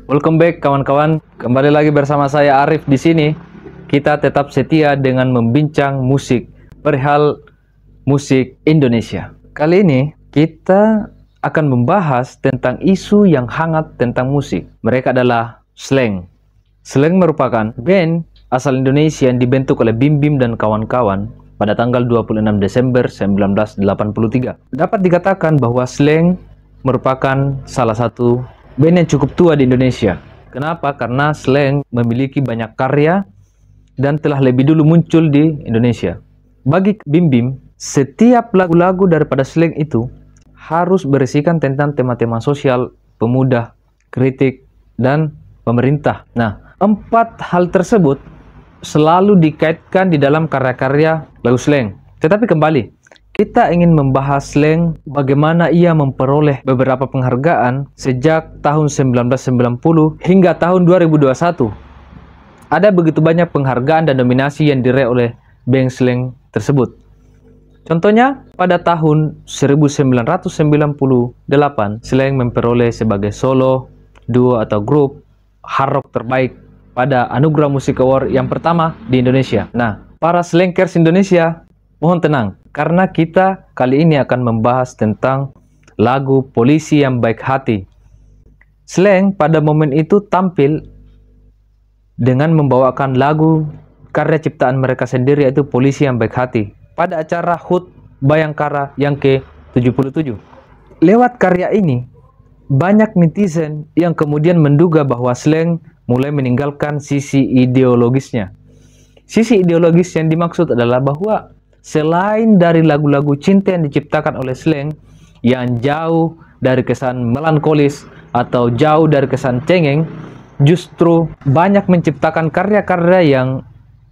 Welcome back kawan-kawan, kembali lagi bersama saya Arif di sini. Kita tetap setia dengan membincang musik, perihal musik Indonesia. Kali ini kita akan membahas tentang isu yang hangat tentang musik. Mereka adalah Slank. Slank merupakan band asal Indonesia yang dibentuk oleh Bim Bim dan kawan-kawan pada tanggal 26 Desember 1983. Dapat dikatakan bahwa Slank merupakan salah satu band yang cukup tua di Indonesia. Kenapa? Karena Slank memiliki banyak karya dan telah lebih dulu muncul di Indonesia. Bagi Bim Bim, setiap lagu-lagu daripada Slank itu harus berisikan tentang tema-tema sosial, pemuda, kritik, dan pemerintah. Nah, 4 hal tersebut selalu dikaitkan di dalam karya-karya lagu Slank. Tetapi kembali, kita ingin membahas Slank, bagaimana ia memperoleh beberapa penghargaan sejak tahun 1990 hingga tahun 2021. Ada begitu banyak penghargaan dan nominasi yang diraih oleh band Slank tersebut. Contohnya, pada tahun 1998, Slank memperoleh sebagai solo, duo atau grup hard rock terbaik pada Anugerah Musik Award yang pertama di Indonesia. Nah, para Slankers Indonesia, mohon tenang, karena kita kali ini akan membahas tentang lagu Polisi Yang Baik Hati. Slank pada momen itu tampil dengan membawakan lagu karya ciptaan mereka sendiri, yaitu Polisi Yang Baik Hati, pada acara HUT Bayangkara yang ke-77. Lewat karya ini, banyak netizen yang kemudian menduga bahwa Slank mulai meninggalkan sisi ideologisnya. Sisi ideologis yang dimaksud adalah bahwa selain dari lagu-lagu cinta yang diciptakan oleh Slank yang jauh dari kesan melankolis atau jauh dari kesan cengeng, justru banyak menciptakan karya-karya yang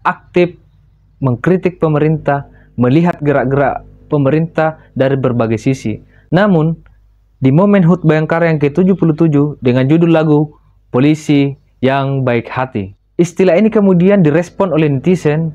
aktif mengkritik pemerintah, melihat gerak-gerak pemerintah dari berbagai sisi. Namun, di momen HUT Bayangkara yang ke-77 dengan judul lagu Polisi Yang Baik Hati, istilah ini kemudian direspon oleh netizen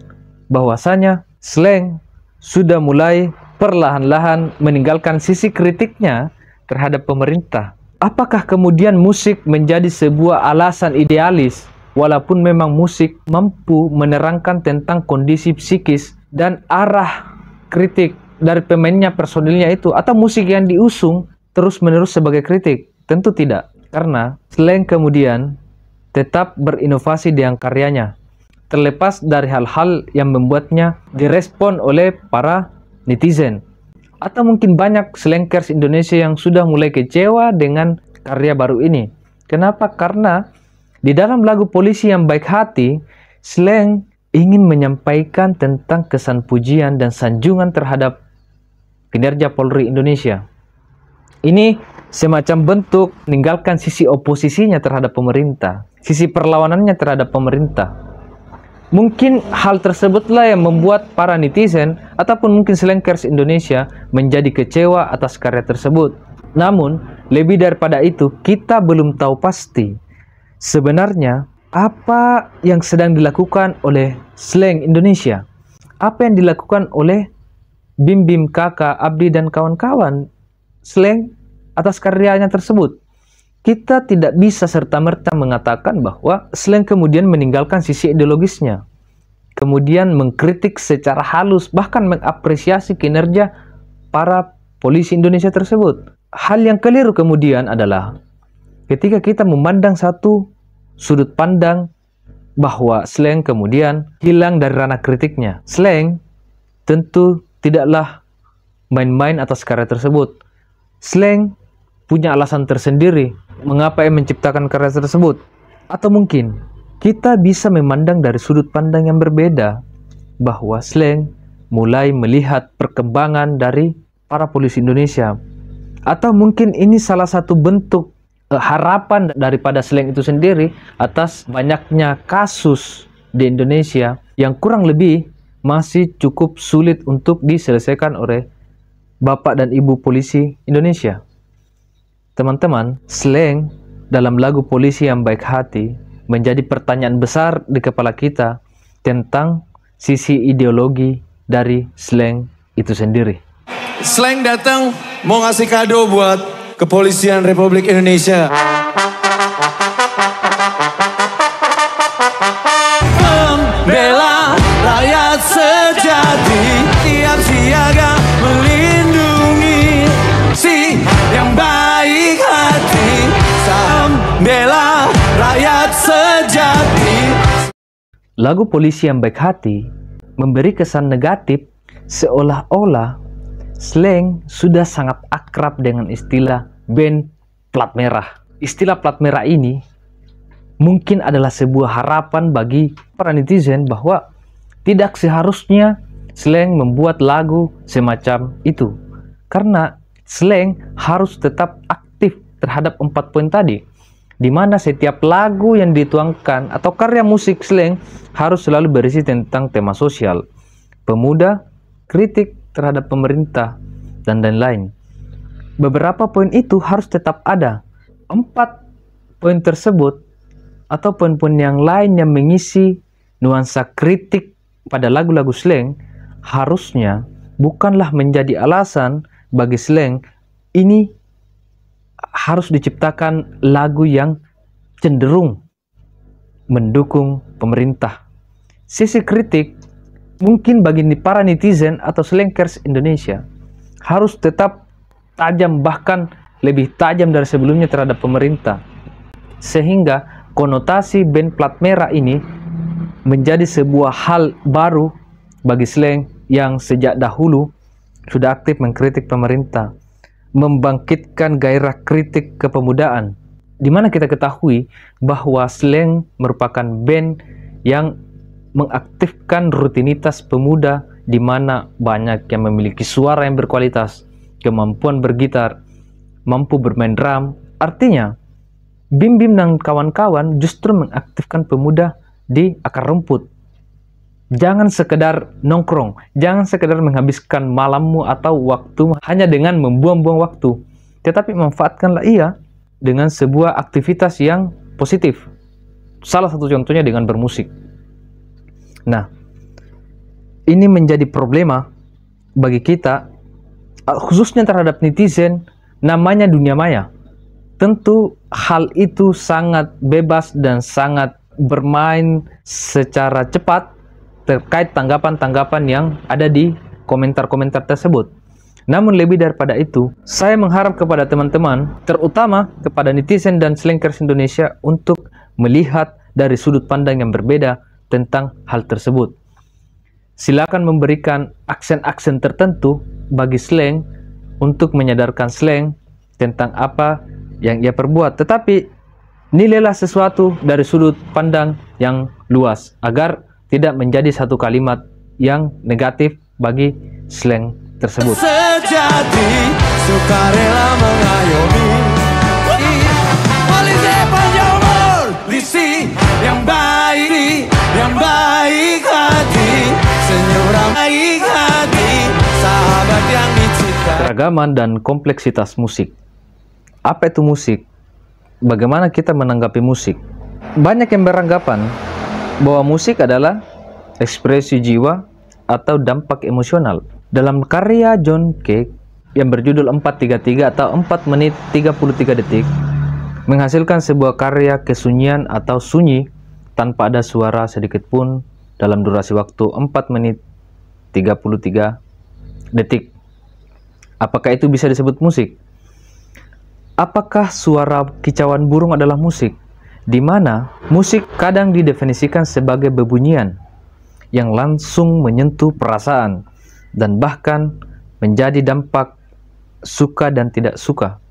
bahwasanya Slank sudah mulai perlahan-lahan meninggalkan sisi kritiknya terhadap pemerintah. Apakah kemudian musik menjadi sebuah alasan idealis, walaupun memang musik mampu menerangkan tentang kondisi psikis dan arah kritik dari pemainnya, personilnya itu, atau musik yang diusung terus-menerus sebagai kritik? Tentu tidak, karena Slank kemudian tetap berinovasi dengan karyanya, terlepas dari hal-hal yang membuatnya direspon oleh para netizen. Atau mungkin banyak Slankers Indonesia yang sudah mulai kecewa dengan karya baru ini. Kenapa? Karena di dalam lagu Polisi Yang Baik Hati, Slank ingin menyampaikan tentang kesan pujian dan sanjungan terhadap kinerja Polri Indonesia. Ini semacam bentuk meninggalkan sisi oposisinya terhadap pemerintah, sisi perlawanannya terhadap pemerintah. Mungkin hal tersebutlah yang membuat para netizen ataupun mungkin Slankers Indonesia menjadi kecewa atas karya tersebut. Namun, lebih daripada itu, kita belum tahu pasti sebenarnya apa yang sedang dilakukan oleh Slank Indonesia. Apa yang dilakukan oleh Bim Bim, Kakak, Abdi, dan kawan-kawan Slank atas karyanya tersebut. Kita tidak bisa serta-merta mengatakan bahwa Slank kemudian meninggalkan sisi ideologisnya, kemudian mengkritik secara halus, bahkan mengapresiasi kinerja para polisi Indonesia tersebut. Hal yang keliru kemudian adalah ketika kita memandang satu sudut pandang bahwa Slank kemudian hilang dari ranah kritiknya. Slank tentu tidaklah main-main atas karya tersebut. Slank punya alasan tersendiri mengapa ia menciptakan karya tersebut. Atau mungkin kita bisa memandang dari sudut pandang yang berbeda, bahwa Slank mulai melihat perkembangan dari para polisi Indonesia. Atau mungkin ini salah satu bentuk harapan daripada Slank itu sendiri atas banyaknya kasus di Indonesia yang kurang lebih masih cukup sulit untuk diselesaikan oleh Bapak dan Ibu polisi Indonesia. Teman-teman, Slank dalam lagu Polisi Yang Baik Hati menjadi pertanyaan besar di kepala kita tentang sisi ideologi dari Slank itu sendiri. Slank datang mau ngasih kado buat Kepolisian Republik Indonesia. bela rakyat sejati. Lagu Polisi yang Baik Hati memberi kesan negatif seolah-olah slang sudah sangat akrab dengan istilah band plat merah. Istilah plat merah ini mungkin adalah sebuah harapan bagi para netizen bahwa tidak seharusnya slang membuat lagu semacam itu. Karena slang harus tetap aktif terhadap 4 poin tadi, di mana setiap lagu yang dituangkan atau karya musik slang harus selalu berisi tentang tema sosial, pemuda, kritik terhadap pemerintah, dan lain-lain. Beberapa poin itu harus tetap ada. 4 poin tersebut atau poin-poin yang lain yang mengisi nuansa kritik pada lagu-lagu slang harusnya bukanlah menjadi alasan bagi slang ini harus diciptakan lagu yang cenderung mendukung pemerintah. Sisi kritik mungkin bagi para netizen atau slankers Indonesia harus tetap tajam, bahkan lebih tajam dari sebelumnya terhadap pemerintah, sehingga konotasi band plat merah ini menjadi sebuah hal baru bagi slang yang sejak dahulu sudah aktif mengkritik pemerintah, membangkitkan gairah kritik kepemudaan, di mana kita ketahui bahwa slang merupakan band yang mengaktifkan rutinitas pemuda, di mana banyak yang memiliki suara yang berkualitas, kemampuan bergitar, mampu bermain drum. Artinya Bim Bim dan kawan-kawan justru mengaktifkan pemuda di akar rumput. Jangan sekedar nongkrong, jangan sekedar menghabiskan malammu atau waktu hanya dengan membuang-buang waktu, tetapi manfaatkanlah ia dengan sebuah aktivitas yang positif. Salah satu contohnya dengan bermusik. Nah, ini menjadi problema bagi kita, khususnya terhadap netizen, namanya dunia maya. Tentu hal itu sangat bebas dan sangat bermain secara cepat terkait tanggapan-tanggapan yang ada di komentar-komentar tersebut. Namun lebih daripada itu, saya mengharap kepada teman-teman, terutama kepada netizen dan slankers Indonesia, untuk melihat dari sudut pandang yang berbeda tentang hal tersebut. Silakan memberikan aksen-aksen tertentu bagi slang untuk menyadarkan slang tentang apa yang ia perbuat, tetapi nilailah sesuatu dari sudut pandang yang luas agar tidak menjadi satu kalimat yang negatif bagi slang tersebut. Sejati sukarela mengayomi polisi panjang umur, polisi yang baik hati, senyum baik hati, sahabat yang dicintai. Keragaman dan kompleksitas musik. Apa itu musik? Bagaimana kita menanggapi musik? Banyak yang beranggapan bahwa musik adalah ekspresi jiwa atau dampak emosional. Dalam karya John Cage yang berjudul 433 atau 4 menit 33 detik, menghasilkan sebuah karya kesunyian atau sunyi tanpa ada suara sedikit pun dalam durasi waktu 4 menit 33 detik. Apakah itu bisa disebut musik? Apakah suara kicauan burung adalah musik? Di mana musik kadang didefinisikan sebagai bebunyian yang langsung menyentuh perasaan dan bahkan menjadi dampak suka dan tidak suka.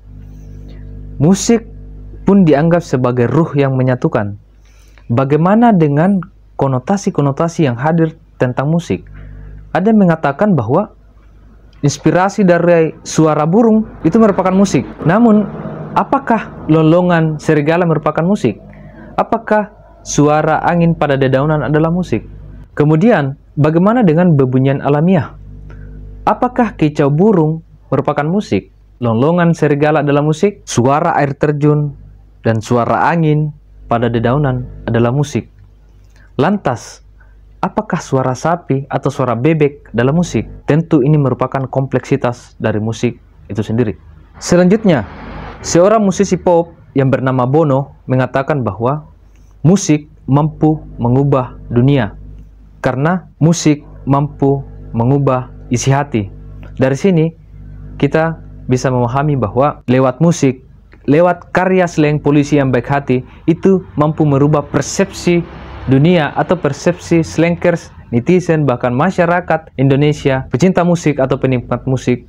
Musik pun dianggap sebagai ruh yang menyatukan. Bagaimana dengan konotasi-konotasi yang hadir tentang musik? Ada yang mengatakan bahwa inspirasi dari suara burung itu merupakan musik. Namun, apakah lolongan serigala merupakan musik? Apakah suara angin pada dedaunan adalah musik? Kemudian, bagaimana dengan bebunyian alamiah? Apakah kicau burung merupakan musik? Lolongan serigala adalah musik? Suara air terjun dan suara angin pada dedaunan adalah musik? Lantas, apakah suara sapi atau suara bebek adalah musik? Tentu ini merupakan kompleksitas dari musik itu sendiri. Selanjutnya, seorang musisi pop yang bernama Bono mengatakan bahwa musik mampu mengubah dunia karena musik mampu mengubah isi hati. Dari sini kita bisa memahami bahwa lewat musik lewat karya slang polisi yang baik hati itu mampu merubah persepsi dunia atau persepsi slankers, netizen, bahkan masyarakat Indonesia, pecinta musik atau penikmat musik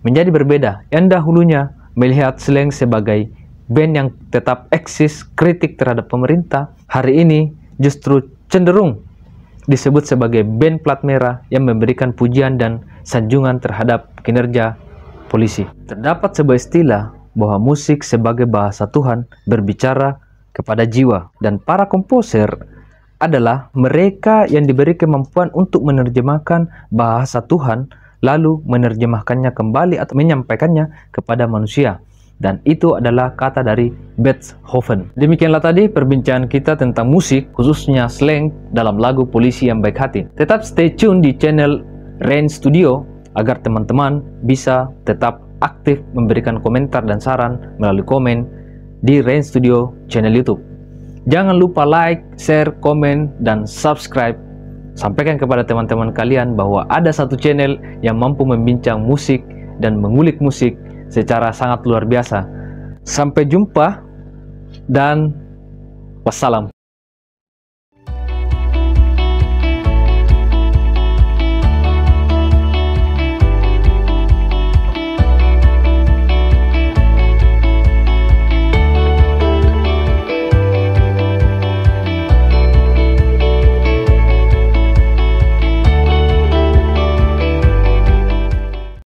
menjadi berbeda. Yang dahulunya melihat slang sebagai band yang tetap eksis, kritik terhadap pemerintah, hari ini justru cenderung disebut sebagai band plat merah yang memberikan pujian dan sanjungan terhadap kinerja polisi. Terdapat sebuah istilah bahwa musik sebagai bahasa Tuhan berbicara kepada jiwa, dan para komposer adalah mereka yang diberi kemampuan untuk menerjemahkan bahasa Tuhan lalu menerjemahkannya kembali atau menyampaikannya kepada manusia. Dan itu adalah kata dari Beethoven. Demikianlah tadi perbincangan kita tentang musik, khususnya slang dalam lagu Polisi yang Baik Hati. Tetap stay tune di channel Rain Studio agar teman-teman bisa tetap aktif memberikan komentar dan saran melalui komen di Rain Studio channel YouTube. Jangan lupa like, share, komen, dan subscribe. Sampaikan kepada teman-teman kalian bahwa ada satu channel yang mampu membincang musik dan mengulik musik secara sangat luar biasa. Sampai jumpa dan wassalam.